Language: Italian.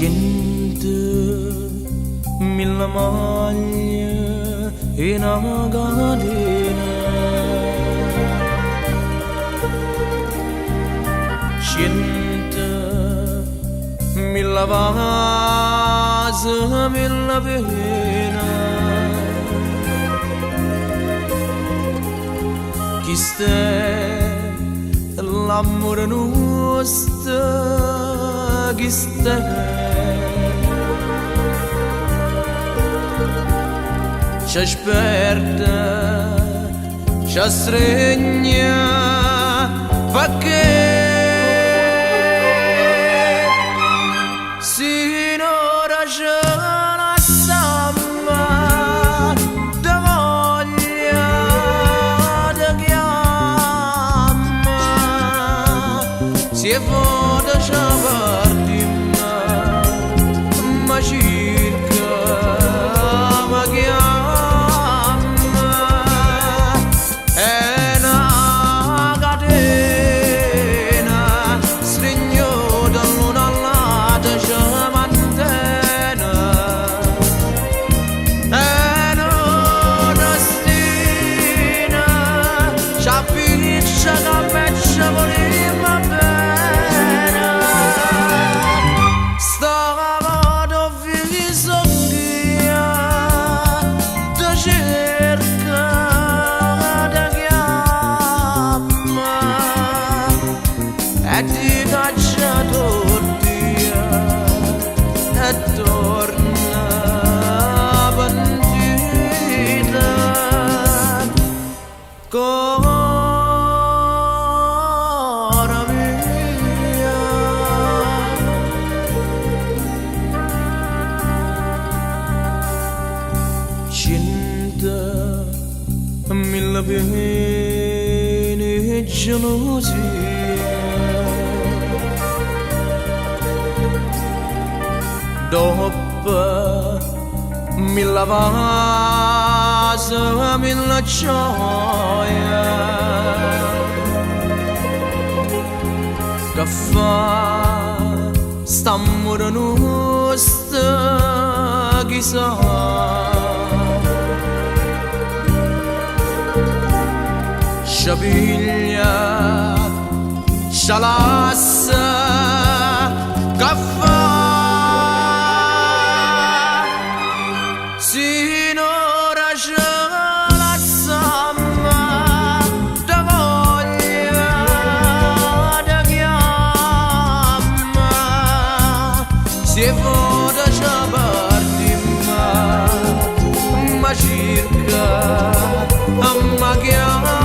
100.000 maglie in una catena, 100.000 vasi, 1000 pene. Questo è l'amore nostro, questo è. Ci aspetta, ci stringe, perché sinora ce la samba da voglia da chiama, si è vuota ci partimmo, ma circa ma chiama. Torna bandita cora mia, 100.000 pene e gelosia. Dopo 1000 vasi, 1000 gioie, che fa st'amore nostro, chissà. Ci piglia, ci lascia, che fa sinora ce la samba da voglia da chiama, si è vuota ci partimmo, ma circa ma chiama.